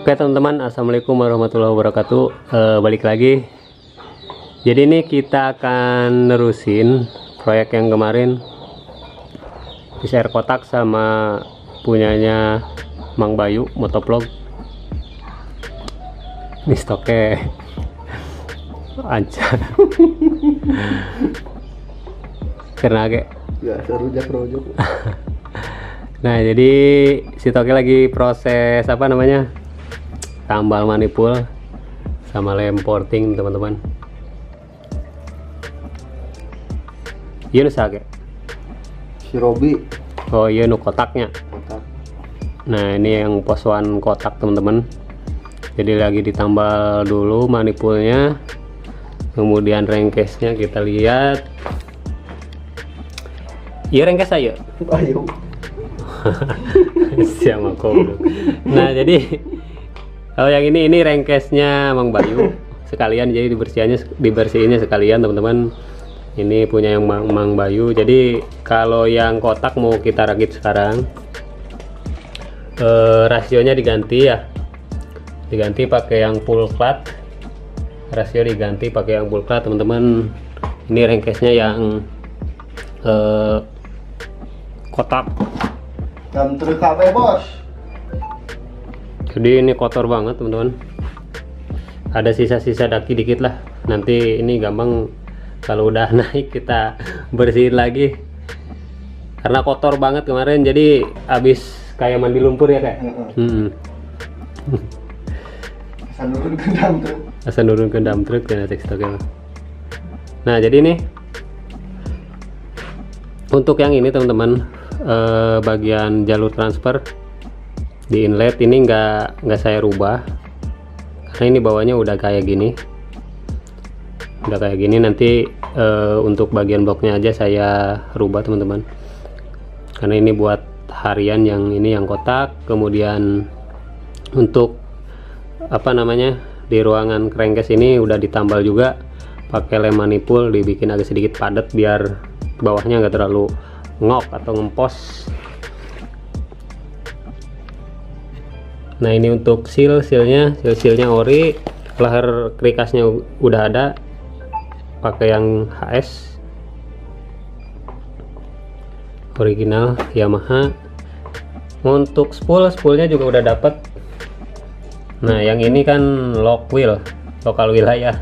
Oke teman-teman, assalamualaikum warahmatullahi wabarakatuh. Balik lagi. Jadi ini kita akan nerusin proyek yang kemarin di share kotak sama punyanya Mang Bayu Motovlog. Ini stoknya ancar. Karena agak ya serujak rojok. Nah, jadi si Toki lagi proses apa namanya? Tambal manipul sama lem porting, teman-teman. Iya nu sage. Si Robi Oh iya nu kotaknya. kotak. Nah, ini yang posuan kotak, teman-teman. Jadi lagi ditambal dulu manipulnya. Kemudian rengkesnya kita lihat. Iya rengkes aja. Ayo. Siapa kok. Nah, jadi kalau yang ini rengkesnya Mang Bayu sekalian, jadi dibersihinnya sekalian, teman-teman. Ini punya yang Mang Bayu. Jadi kalau yang kotak mau kita rakit sekarang, rasionya diganti ya. Diganti pakai yang full flat. Rasio diganti pakai yang full flat, teman-teman. Ini rengkesnya yang kotak. Jam truk KB bos. Jadi ini kotor banget, teman-teman. Ada sisa-sisa daki dikit lah. Nanti ini gampang kalau udah naik kita bersihin lagi. Karena kotor banget kemarin, jadi habis kayak mandi lumpur ya kayak. Asal nurun ke dam truk. Asal nurun ke dam truk dan stoknya. Nah, jadi nih untuk yang ini, teman-teman, bagian jalur transfer di inlet ini nggak saya rubah karena ini bawahnya udah kayak gini, nanti untuk bagian bloknya aja saya rubah, teman-teman, karena ini buat harian. Yang ini yang kotak. Kemudian untuk apa namanya, di ruangan crankcase ini udah ditambal juga pakai lem manipul, dibikin agak sedikit padat biar bawahnya nggak terlalu ngok atau ngempos. Nah, ini untuk silnya ori, leher krikasnya udah ada, pakai yang HS original Yamaha. Untuk spoolnya juga udah dapet. Nah, yang ini kan lock wheel, lokal wilayah.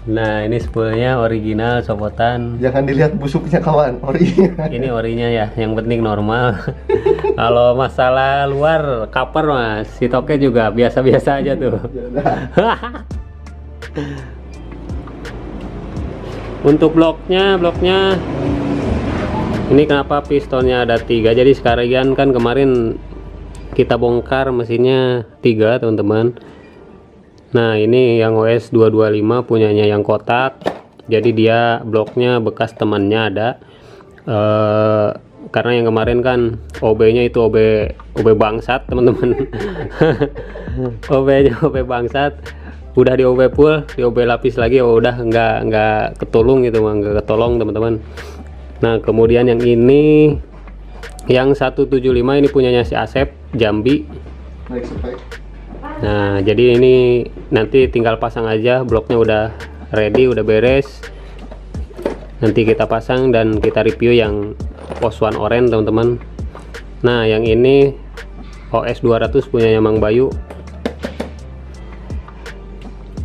Nah, ini spoolnya original copotan. Jangan dilihat busuknya kawan, orinya. Ini orinya ya, yang penting normal. Kalau masalah luar cover mas, si Toke juga biasa-biasa aja tuh. Untuk bloknya ini kenapa pistonnya ada 3? Jadi sekalian kan kemarin kita bongkar mesinnya 3, teman-teman. Nah, ini yang OS 225 punyanya yang kotak. Jadi dia bloknya bekas temannya ada. Karena yang kemarin kan OB-nya itu OB bangsat, teman-teman. OB-nya OB bangsat. Udah di OB full, di OB lapis lagi, udah nggak ketolong gitu, nggak ketolong, teman-teman. Nah, kemudian yang ini yang 175 ini punyanya si Asep Jambi. Baik spek. Nah, jadi ini nanti tinggal pasang aja, bloknya udah ready, udah beres. Nanti kita pasang dan kita review yang posuan oren, teman-teman. Nah, yang ini OS 200 punyanya Mang Bayu.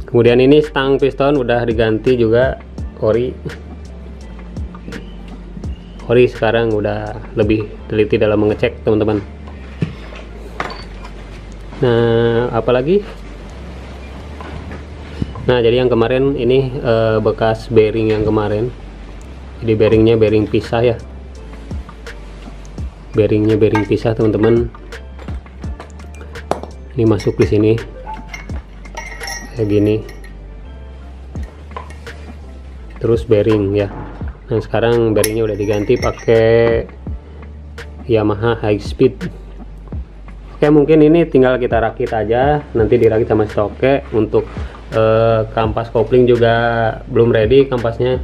Kemudian ini stang piston udah diganti juga ori. Ori sekarang udah lebih teliti dalam mengecek, teman-teman. Nah, apalagi? Nah, jadi yang kemarin ini bekas bearing yang kemarin. Jadi bearingnya bearing pisah ya. Bearingnya bearing pisah, teman-teman. Ini masuk di sini kayak gini. Terus bearing ya. Nah, sekarang bearingnya udah diganti pakai Yamaha High Speed. Oke, mungkin ini tinggal kita rakit aja, nanti dirakit sama stoke. Untuk kampas kopling juga belum ready kampasnya,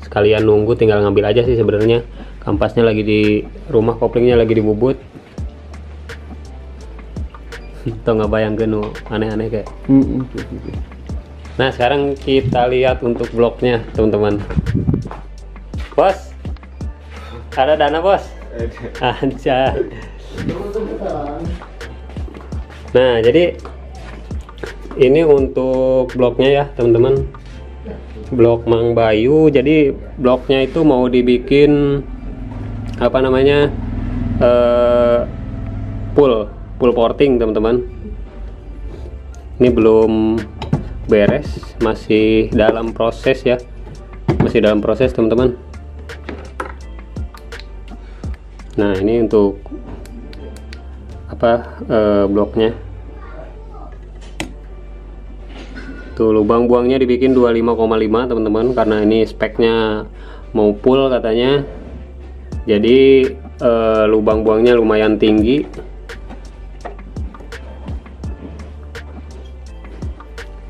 sekalian nunggu, tinggal ngambil aja sih sebenarnya. Kampasnya lagi di rumah, koplingnya lagi dibubut. Tuh nggak bayangkan aneh-aneh kayak. Nah sekarang kita lihat untuk bloknya teman-teman. Bos, ada dana bos? Aja. Nah jadi ini untuk bloknya ya teman-teman, blok Mang Bayu. Jadi bloknya itu mau dibikin apa namanya, full porting teman-teman. Ini belum beres, masih dalam proses ya, masih dalam proses teman-teman. Nah ini untuk apa, bloknya tuh, lubang buangnya dibikin 25,5 teman-teman, karena ini speknya mau full katanya. Jadi lubang buangnya lumayan tinggi.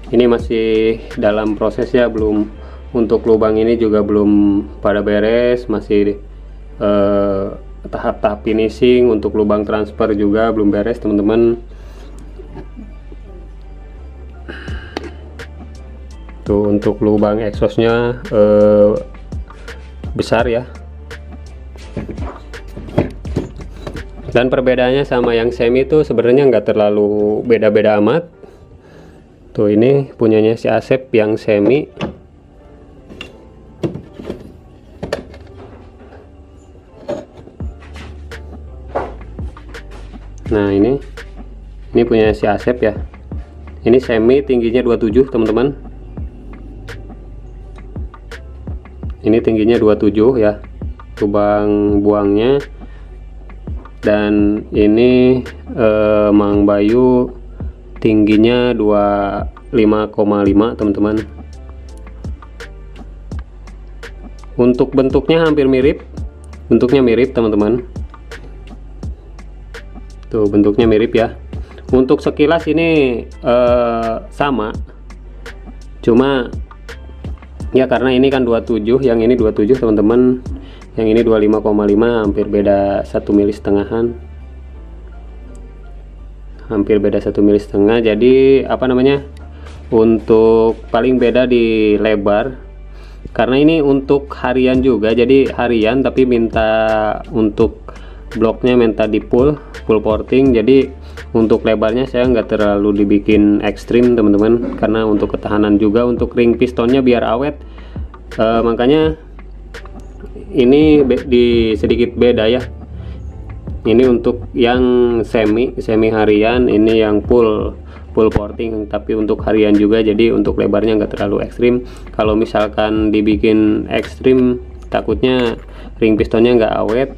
Ini masih dalam proses ya, belum, untuk lubang ini juga belum pada beres, masih tahap-tahap finishing. Untuk lubang transfer juga belum beres teman-teman. Tuh untuk lubang exhaustnya besar ya. Dan perbedaannya sama yang semi itu sebenarnya nggak terlalu beda-beda amat. Tuh ini punyanya si Asep yang semi. Nah ini punya si Asep ya. Ini semi, tingginya 27 teman-teman. Ini tingginya 27 ya lubang buangnya. Dan ini Mang Bayu tingginya 25,5 teman-teman. Untuk bentuknya hampir mirip, bentuknya mirip teman-teman. Tuh bentuknya mirip ya. Untuk sekilas ini sama, cuma ya karena ini kan 27, yang ini 27 teman-teman, yang ini 25,5, hampir beda 1,5 milimeteran, hampir beda 1,5 milimeter. Jadi apa namanya, untuk paling beda di lebar, karena ini untuk harian juga, jadi harian tapi minta untuk bloknya minta di full porting. Jadi untuk lebarnya saya nggak terlalu dibikin ekstrim teman-teman, karena untuk ketahanan juga, untuk ring pistonnya biar awet. Makanya ini sedikit beda ya. Ini untuk yang semi harian, ini yang full porting tapi untuk harian juga. Jadi untuk lebarnya nggak terlalu ekstrim. Kalau misalkan dibikin ekstrim, takutnya ring pistonnya nggak awet,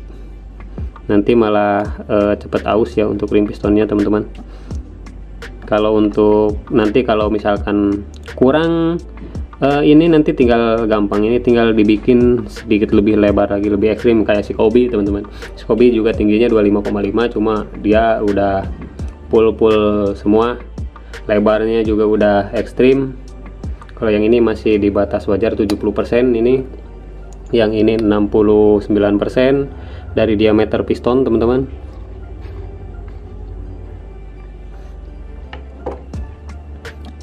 nanti malah cepet aus ya untuk ring pistonnya teman-teman. Kalau untuk nanti kalau misalkan kurang ini nanti tinggal gampang, ini tinggal dibikin sedikit lebih lebar lagi, lebih ekstrim kayak si Kobe teman-teman. Si Kobe juga tingginya 25,5, cuma dia udah full semua, lebarnya juga udah ekstrim. Kalau yang ini masih di batas wajar 70%, ini yang ini 69% dari diameter piston teman-teman.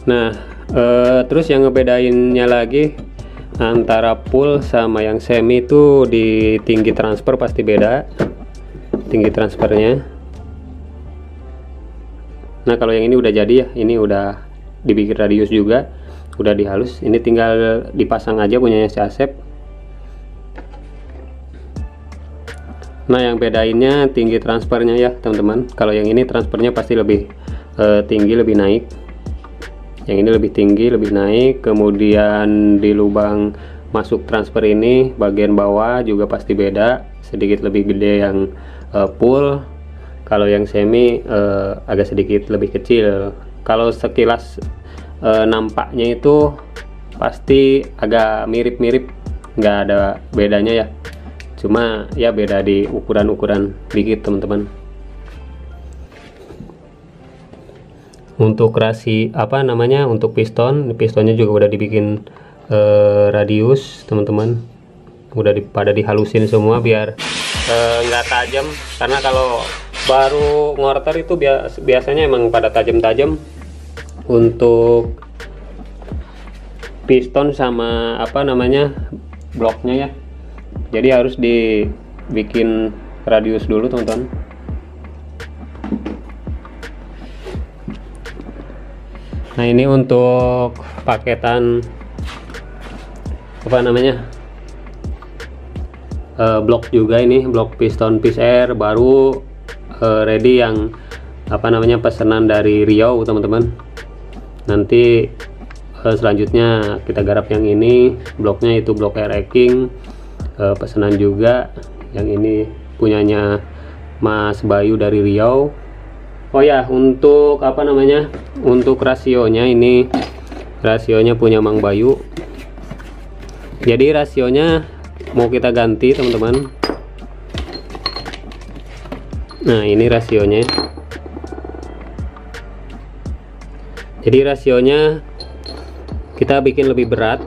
Nah terus yang ngebedainnya lagi antara full sama yang semi itu di tinggi transfer, pasti beda tinggi transfernya. Nah kalau yang ini udah jadi ya, ini udah dibikin radius juga, udah dihalus, ini tinggal dipasang aja punyanya si Asep. Nah yang bedainnya tinggi transfernya ya teman-teman. Kalau yang ini transfernya pasti lebih tinggi, lebih naik. Yang ini lebih tinggi, lebih naik. Kemudian di lubang masuk transfer ini bagian bawah juga pasti beda, sedikit lebih gede yang full. Kalau yang semi agak sedikit lebih kecil. Kalau sekilas nampaknya itu pasti agak mirip-mirip, nggak ada bedanya ya, cuma ya beda di ukuran-ukuran dikit teman-teman. Untuk rasi apa namanya, untuk pistonnya juga udah dibikin radius teman-teman, udah pada dihalusin semua biar nggak tajam, karena kalau baru ngorter itu biasanya emang pada tajam-tajam untuk piston sama apa namanya bloknya ya. Jadi harus dibikin radius dulu teman-teman. Nah ini untuk paketan apa namanya blok juga, ini blok piston Peace Air baru ready yang apa namanya pesanan dari Riau teman-teman. Nanti selanjutnya kita garap yang ini, bloknya itu blok air racking pesanan juga, yang ini punyanya Mas Bayu dari Riau. Oh ya, untuk apa namanya untuk rasionya, ini rasionya punya Mang Bayu. Jadi rasionya mau kita ganti teman-teman. Nah ini rasionya. Jadi rasionya kita bikin lebih berat.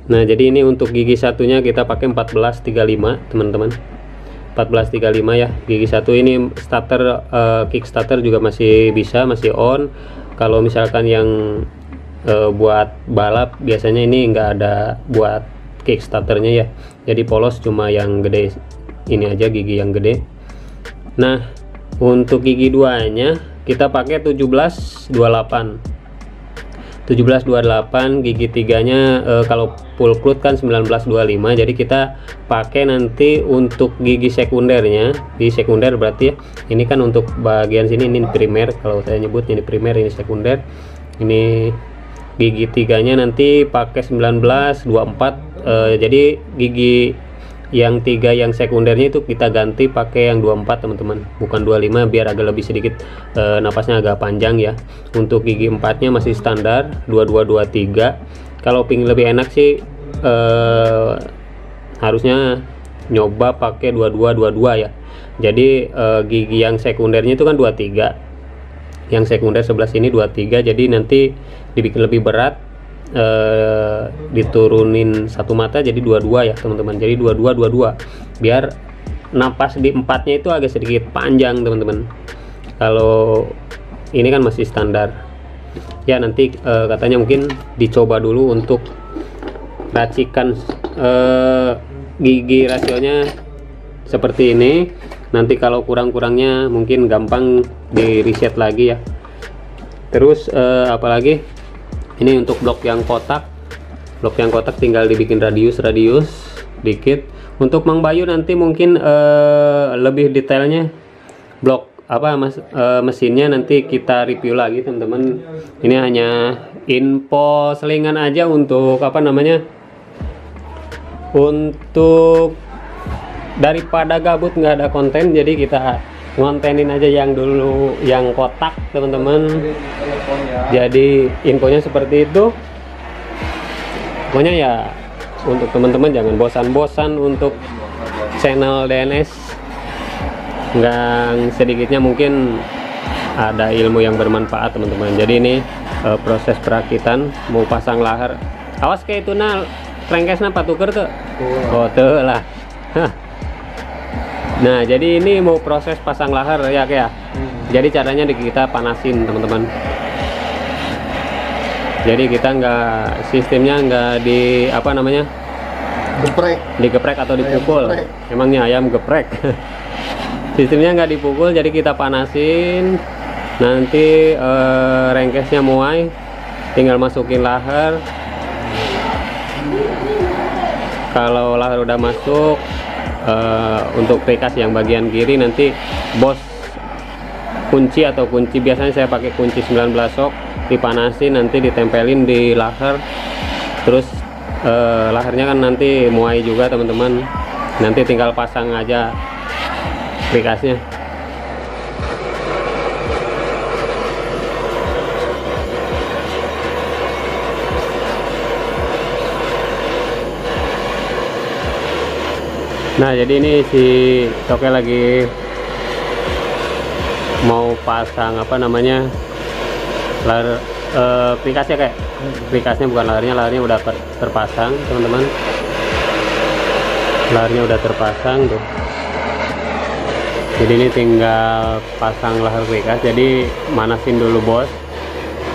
Nah jadi ini untuk gigi satunya kita pakai 1435 teman-teman, 1435 ya gigi satu. Ini starter kickstarter juga masih bisa, masih on. Kalau misalkan yang buat balap biasanya ini enggak ada buat kickstarternya ya, jadi polos cuma yang gede ini aja, gigi yang gede. Nah untuk gigi 2 nya kita pakai 1728, gigi 3 nya kalau full cloth kan 1925. Jadi kita pakai nanti untuk gigi sekundernya, di sekunder berarti ya, ini kan untuk bagian sini ini primer, kalau saya nyebut ini primer, ini sekunder. Ini gigi 3 nya nanti pakai 1924. Jadi gigi yang 3 yang sekundernya itu kita ganti pakai yang 24 teman-teman, bukan 25, biar agak lebih sedikit napasnya agak panjang ya. Untuk gigi 4 nya masih standar 2223. Kalau pingin lebih enak sih harusnya nyoba pakai 2222 ya. Jadi gigi yang sekundernya itu kan 23, yang sekunder sebelah sini 23, jadi nanti dibikin lebih berat, diturunin satu mata jadi 22 ya teman-teman. Jadi 2222 biar napas di 4 nya itu agak sedikit panjang teman-teman. Kalau ini kan masih standar ya. Nanti katanya mungkin dicoba dulu untuk racikan gigi rasionya seperti ini. Nanti kalau kurang-kurangnya mungkin gampang di reset lagi ya. Terus apalagi ini untuk blok yang kotak, tinggal dibikin radius dikit. Untuk Mang Bayu nanti mungkin lebih detailnya blok apa mesinnya nanti kita review lagi teman-teman. Ini hanya info selingan aja untuk apa namanya, untuk daripada gabut nggak ada konten, jadi kita ngontenin aja yang dulu yang kotak teman-teman. Jadi infonya seperti itu. Pokoknya ya untuk teman-teman jangan bosan-bosan untuk channel DNS. Nggak sedikitnya mungkin ada ilmu yang bermanfaat teman-teman. Jadi ini proses perakitan mau pasang lahar. Awas kayak itu nah rengkesnya patuker tuh. Oh tuh lah. Nah jadi ini mau proses pasang lahar ya kayak. Jadi caranya kita panasin teman-teman. Jadi kita sistemnya nggak di apa namanya, digeprek atau dipukul. Emangnya ayam geprek. Sistemnya nggak dipukul, jadi kita panasin. Nanti rengkesnya muai, tinggal masukin lahar. Kalau lahar udah masuk, untuk prikas yang bagian kiri nanti bos kunci atau kunci, biasanya saya pakai kunci 19 sok, dipanasin nanti ditempelin di lahar. Terus laharnya kan nanti muai juga teman-teman, nanti tinggal pasang aja prikasnya. Nah jadi ini si Toke lagi mau pasang apa namanya, lahar prikasnya kayak prikasnya, bukan laharnya udah terpasang teman-teman. laharnya udah terpasang tuh. Jadi ini tinggal pasang lahar quick-cast. Jadi manasin dulu bos.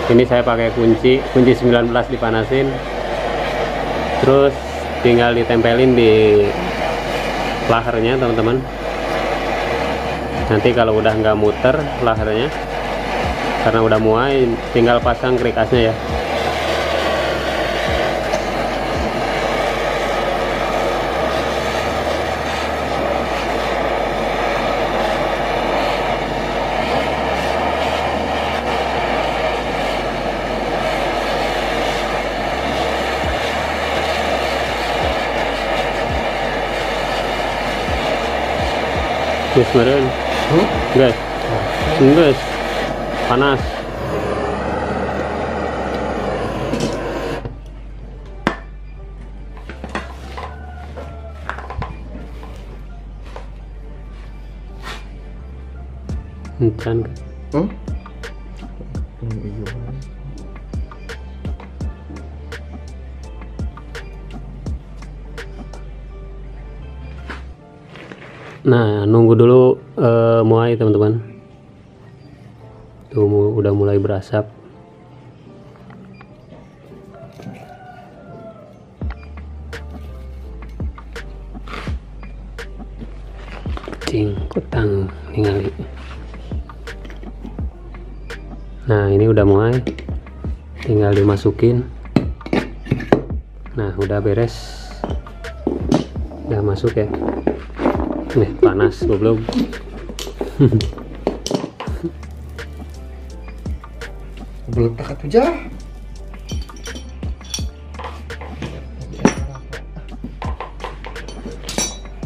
Ini saya pakai kunci 19 dipanasin. Terus tinggal ditempelin di laharnya teman-teman. Nanti kalau udah nggak muter laharnya karena udah muai, tinggal pasang quick-castnya ya. Guys, meren. Guys. Guys. Panas. Encan. Nah, nunggu dulu muai teman-teman. Tuh udah mulai berasap. Cing, kutang ningali. Nah, ini udah muai. Tinggal dimasukin. Nah, udah beres. Udah masuk ya. Nih panas goblok. Beletak atuh jah.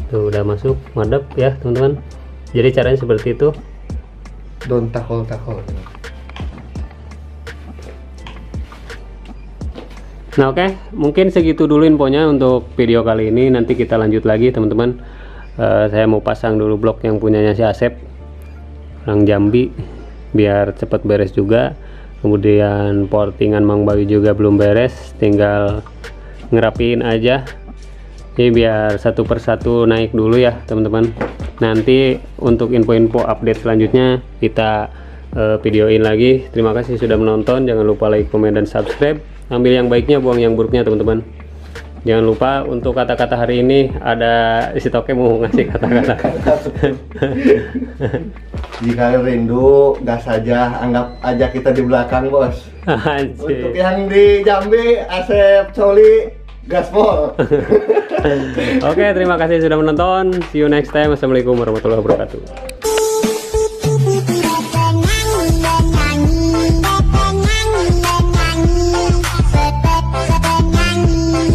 Tuh udah masuk, madep ya teman-teman. Jadi caranya seperti itu. Don't takol. Nah oke, mungkin segitu dulu infonya untuk video kali ini. Nanti kita lanjut lagi teman-teman. Saya mau pasang dulu blok yang punyanya si Asep, orang Jambi, biar cepat beres juga. Kemudian portingan Mang Bayu juga belum beres, tinggal ngerapiin aja. Ini biar satu persatu naik dulu ya teman-teman. Nanti untuk info-info update selanjutnya kita videoin lagi. Terima kasih sudah menonton. Jangan lupa like, komen, dan subscribe. Ambil yang baiknya, buang yang buruknya teman-teman. Jangan lupa untuk kata-kata hari ini ada si Toke mau ngasih kata-kata. Jika rindu, gas saja, anggap aja kita di belakang bos. Untuk yang di Jambi, Asep Coli, gaspol. Oke, terima kasih sudah menonton. See you next time. Assalamualaikum warahmatullahi wabarakatuh.